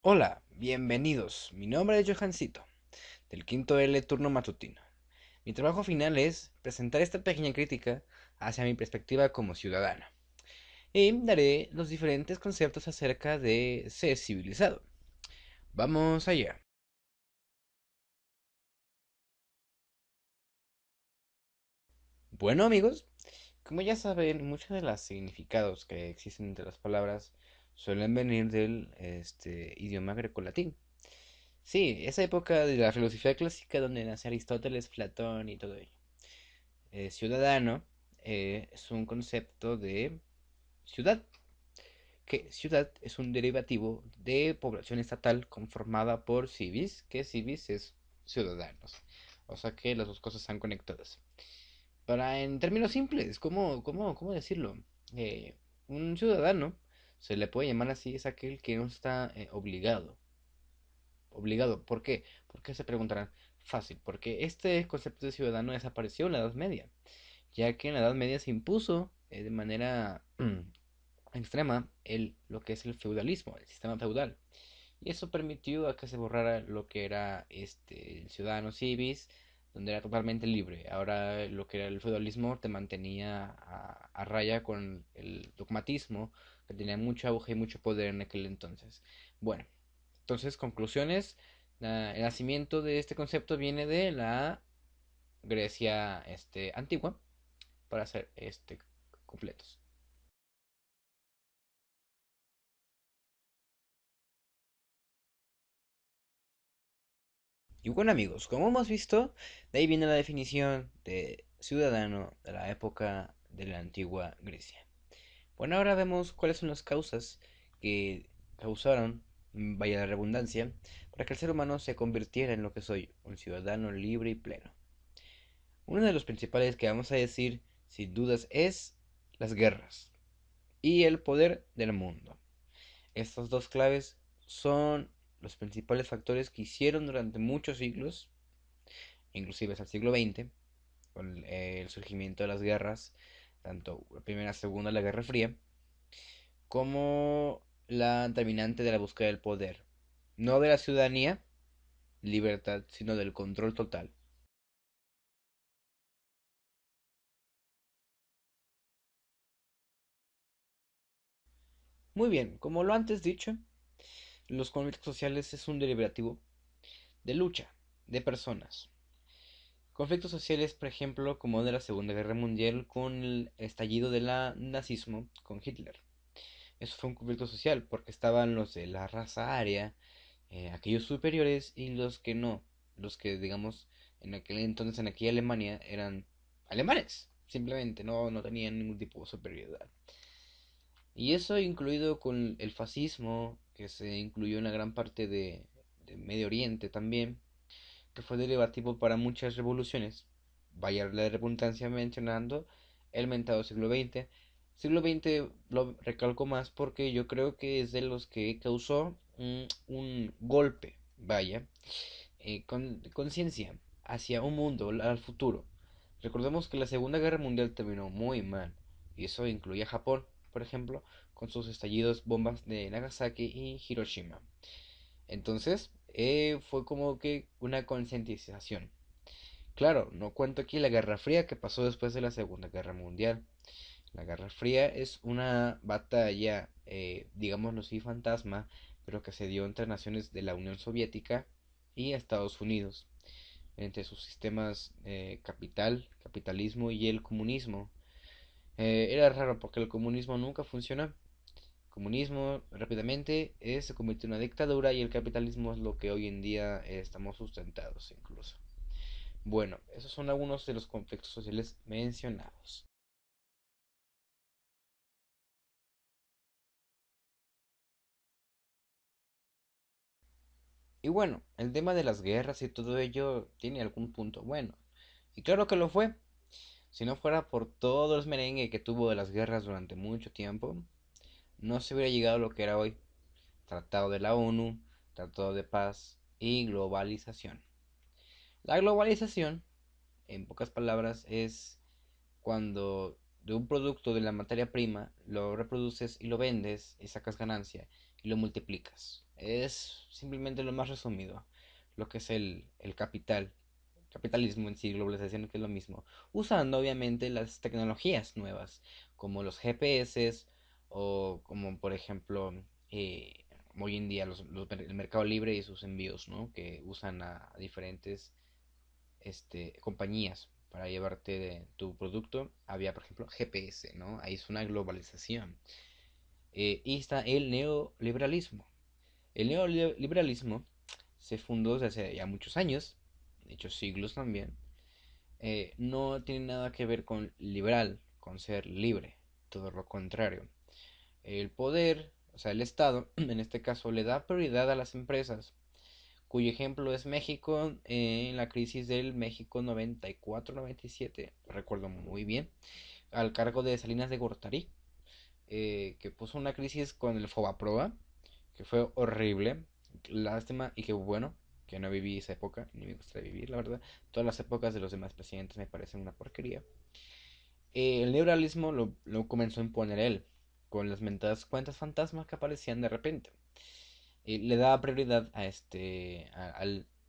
Hola, bienvenidos. Mi nombre es Johancito, del quinto L turno matutino. Mi trabajo final es presentar esta pequeña crítica hacia mi perspectiva como ciudadano. Y daré los diferentes conceptos acerca de ser civilizado. Vamos allá. Bueno, amigos, como ya saben, muchos de los significados que existen entre las palabras suelen venir del idioma grecolatín. Sí, esa época de la filosofía clásica donde nace Aristóteles, Platón y todo ello. Ciudadano es un concepto de ciudad, que ciudad es un derivativo de población estatal conformada por civis, que civis es ciudadanos. O sea que las dos cosas están conectadas. Para, en términos simples, ¿cómo decirlo? Eh, un ciudadano se le puede llamar así, es aquel que no está obligado. Obligado, ¿por qué? Porque se preguntarán, fácil, porque este concepto de ciudadano desapareció en la Edad Media, ya que en la Edad Media se impuso de manera extrema lo que es el feudalismo, el sistema feudal. Y eso permitió a que se borrara lo que era el ciudadano civis, donde era totalmente libre. Ahora lo que era el feudalismo te mantenía a raya con el dogmatismo, que tenía mucho auge y mucho poder en aquel entonces. Bueno, entonces conclusiones. El nacimiento de este concepto viene de la Grecia antigua, para ser completos. Y bueno amigos, como hemos visto, de ahí viene la definición de ciudadano de la época de la antigua Grecia. Bueno, ahora vemos cuáles son las causas que causaron, vaya la redundancia, para que el ser humano se convirtiera en lo que soy, un ciudadano libre y pleno. Uno de los principales que vamos a decir, sin dudas, es las guerras y el poder del mundo. Estas dos claves son los principales factores que hicieron durante muchos siglos, inclusive hasta el siglo XX, con el surgimiento de las guerras, tanto la primera, segunda, la Guerra Fría, como la determinante de la búsqueda del poder, no de la ciudadanía, libertad, sino del control total. Muy bien, como lo antes dicho, los conflictos sociales es un derivativo de lucha de personas. Conflictos sociales, por ejemplo, como de la Segunda Guerra Mundial con el estallido del nazismo con Hitler. Eso fue un conflicto social porque estaban los de la raza aria, aquellos superiores y los que no, los que digamos en aquel entonces en aquella Alemania eran alemanes, simplemente no tenían ningún tipo de superioridad. Y eso incluido con el fascismo, que se incluyó en la gran parte de Medio Oriente también, que fue derivativo para muchas revoluciones. Vaya la redundancia mencionando el mentado siglo XX. Siglo XX lo recalco más porque yo creo que es de los que causó un golpe, vaya, con conciencia hacia un mundo, al futuro. Recordemos que la Segunda Guerra Mundial terminó muy mal, y eso incluía a Japón, por ejemplo, con sus estallidos bombas de Nagasaki y Hiroshima. Entonces, fue como que una concientización. Claro, no cuento aquí la Guerra Fría que pasó después de la Segunda Guerra Mundial. La Guerra Fría es una batalla, digámoslo así, fantasma, pero que se dio entre naciones de la Unión Soviética y Estados Unidos, entre sus sistemas capitalismo y el comunismo. Era raro porque el comunismo nunca funcionó. El comunismo rápidamente se convirtió en una dictadura y el capitalismo es lo que hoy en día estamos sustentados incluso. Bueno, esos son algunos de los conflictos sociales mencionados. Y bueno, el tema de las guerras y todo ello tiene algún punto bueno. Y claro que lo fue. Si no fuera por todo el merengue que tuvo de las guerras durante mucho tiempo, no se hubiera llegado a lo que era hoy. Tratado de la ONU, Tratado de Paz y globalización. La globalización, en pocas palabras, es cuando de un producto de la materia prima lo reproduces y lo vendes y sacas ganancia y lo multiplicas. Es simplemente lo más resumido, lo que es el capitalismo en sí, globalización, que es lo mismo, usando obviamente las tecnologías nuevas, como los GPS o como por ejemplo eh, hoy en día el Mercado Libre y sus envíos, ¿no? Que usan a diferentes compañías para llevarte tu producto. Había por ejemplo GPS, ¿no? Ahí es una globalización. Y está el neoliberalismo. El neoliberalismo se fundó desde hace ya muchos años, de hecho siglos también. No tiene nada que ver con liberal, con ser libre, todo lo contrario. El poder, o sea, el Estado, en este caso, le da prioridad a las empresas, cuyo ejemplo es México en la crisis del México 94-97, recuerdo muy bien, al cargo de Salinas de Gortari, que puso una crisis con el Fobaproa, que fue horrible, lástima y que bueno, que no viví esa época, ni me gustaría vivir, la verdad. Todas las épocas de los demás presidentes me parecen una porquería. El neoliberalismo lo comenzó a imponer él, con las mentadas cuentas fantasmas que aparecían de repente. Le daba prioridad a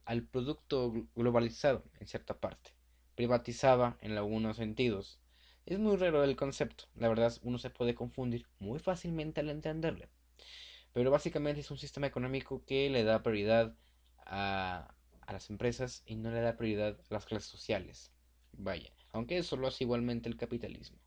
al producto globalizado, en cierta parte. Privatizaba en algunos sentidos. Es muy raro el concepto, la verdad uno se puede confundir muy fácilmente al entenderlo. Pero básicamente es un sistema económico que le da prioridad a las empresas y no le da prioridad a las clases sociales. Vaya, aunque eso lo hace igualmente el capitalismo.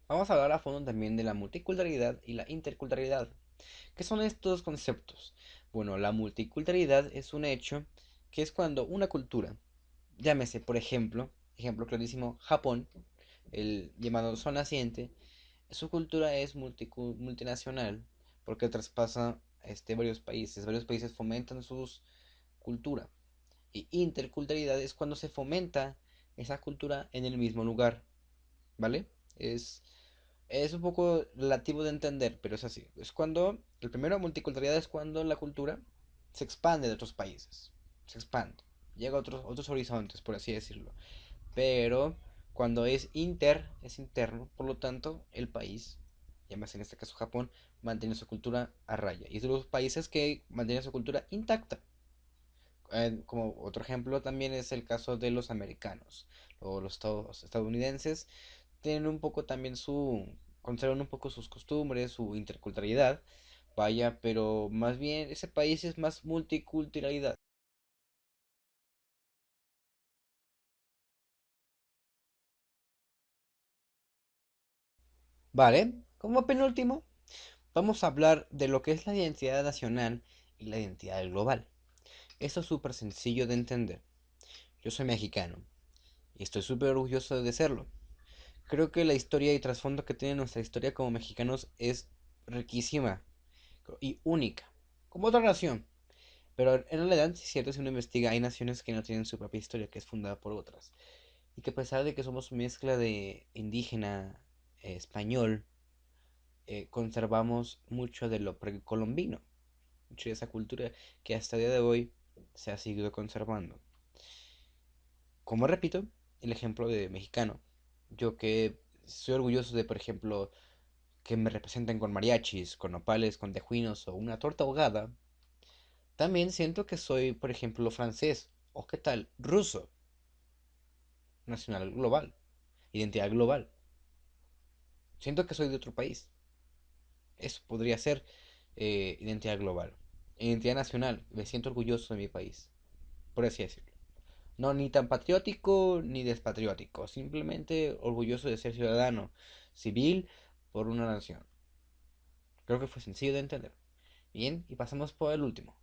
Vamos a hablar a fondo también de la multiculturalidad y la interculturalidad. ¿Qué son estos conceptos? Bueno, la multiculturalidad es un hecho que es cuando una cultura, llámese por ejemplo clarísimo, Japón, el llamado sol naciente, su cultura es multinacional porque traspasa varios países fomentan su cultura. Y interculturalidad es cuando se fomenta esa cultura en el mismo lugar, ¿vale? Es, es un poco relativo de entender, pero es así. Es cuando, el primero, multiculturalidad es cuando la cultura se expande de otros países, se expande, llega a otros horizontes, por así decirlo. Pero cuando es interno, por lo tanto, el país, llámese en este caso Japón, mantiene su cultura a raya. Y es de los países que mantienen su cultura intacta. Como otro ejemplo también es el caso de los americanos o los estadounidenses. Tienen un poco también conservan un poco sus costumbres, su interculturalidad. Vaya, pero más bien ese país es más multiculturalidad. Vale, como penúltimo, vamos a hablar de lo que es la identidad nacional y la identidad global. Esto es súper sencillo de entender. Yo soy mexicano y estoy súper orgulloso de serlo. Creo que la historia y trasfondo que tiene nuestra historia como mexicanos es riquísima y única, como otra nación. Pero en realidad, si es cierto, si uno investiga, hay naciones que no tienen su propia historia, que es fundada por otras. Y que a pesar de que somos mezcla de indígena, español, conservamos mucho de lo precolombino, mucho de esa cultura que hasta el día de hoy se ha seguido conservando. Como repito, el ejemplo de mexicano, yo que soy orgulloso de, por ejemplo, que me representen con mariachis, con nopales, con tejuinos o una torta ahogada, también siento que soy, por ejemplo, francés o qué tal, ruso, nacional global, identidad global. Siento que soy de otro país. Eso podría ser identidad global. Identidad nacional, me siento orgulloso de mi país, por así decirlo. No ni tan patriótico ni despatriótico, simplemente orgulloso de ser ciudadano civil por una nación. Creo que fue sencillo de entender. Bien, y pasamos por el último.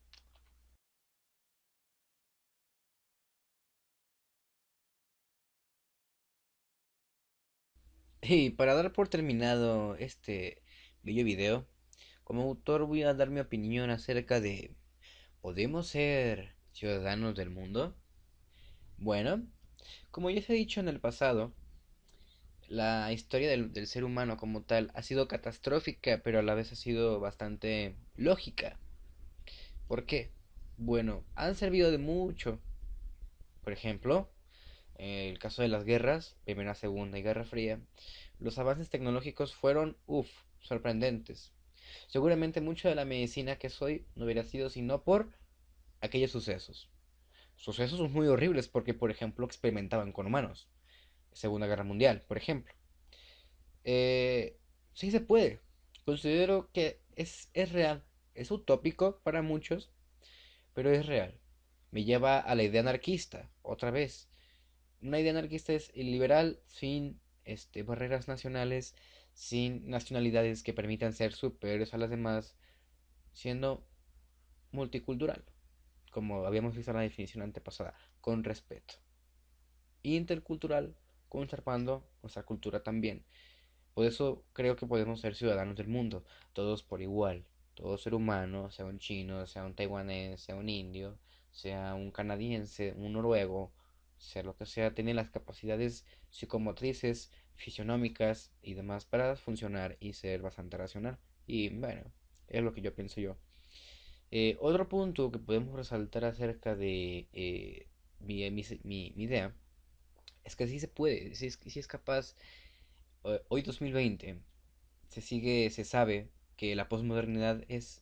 Y para dar por terminado este bello video, como autor voy a dar mi opinión acerca de ¿podemos ser ciudadanos del mundo? Bueno, como ya se ha dicho en el pasado, la historia del ser humano como tal ha sido catastrófica, pero a la vez ha sido bastante lógica. ¿Por qué? Bueno, han servido de mucho. Por ejemplo, En el caso de las guerras, Primera, Segunda y Guerra Fría, los avances tecnológicos fueron, sorprendentes. Seguramente mucho de la medicina que soy no hubiera sido sino por aquellos sucesos. Sucesos muy horribles porque, por ejemplo, experimentaban con humanos. Segunda Guerra Mundial, por ejemplo. Eh, sí se puede. Considero que es real. Es utópico para muchos, pero es real. Me lleva a la idea anarquista, otra vez. Una idea anarquista es liberal sin barreras nacionales, sin nacionalidades que permitan ser superiores a las demás, siendo multicultural, como habíamos visto en la definición antepasada, con respeto. Intercultural, conservando nuestra cultura también. Por eso creo que podemos ser ciudadanos del mundo, todos por igual. Todo ser humano, sea un chino, sea un taiwanés, sea un indio, sea un canadiense, un noruego, sea lo que sea, tiene las capacidades psicomotrices, fisionómicas y demás para funcionar y ser bastante racional. Y bueno, es lo que yo pienso yo. Otro punto que podemos resaltar acerca de mi idea es que sí se puede, sí es capaz. Hoy 2020 se sabe que la posmodernidad es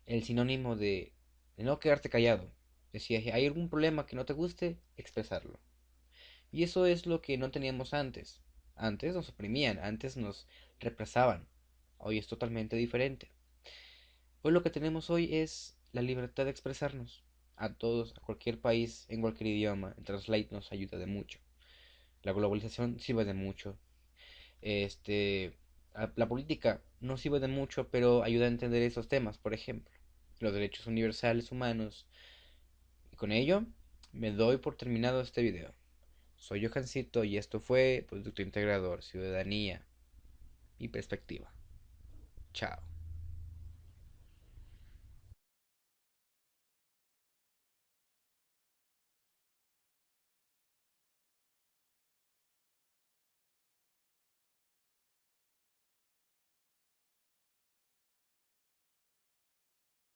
el sinónimo de no quedarte callado. Es decir, si hay algún problema que no te guste, expresarlo. Y eso es lo que no teníamos antes. Antes nos oprimían, antes nos represaban. Hoy es totalmente diferente. Hoy lo que tenemos hoy es la libertad de expresarnos. A todos, a cualquier país, en cualquier idioma. El Translate nos ayuda de mucho. La globalización sirve de mucho. Este, la política no sirve de mucho, pero ayuda a entender esos temas, por ejemplo, los derechos universales humanos. Y con ello, me doy por terminado este video. Soy Johancito y esto fue Producto Integrador, Ciudadanía y Perspectiva. Chao.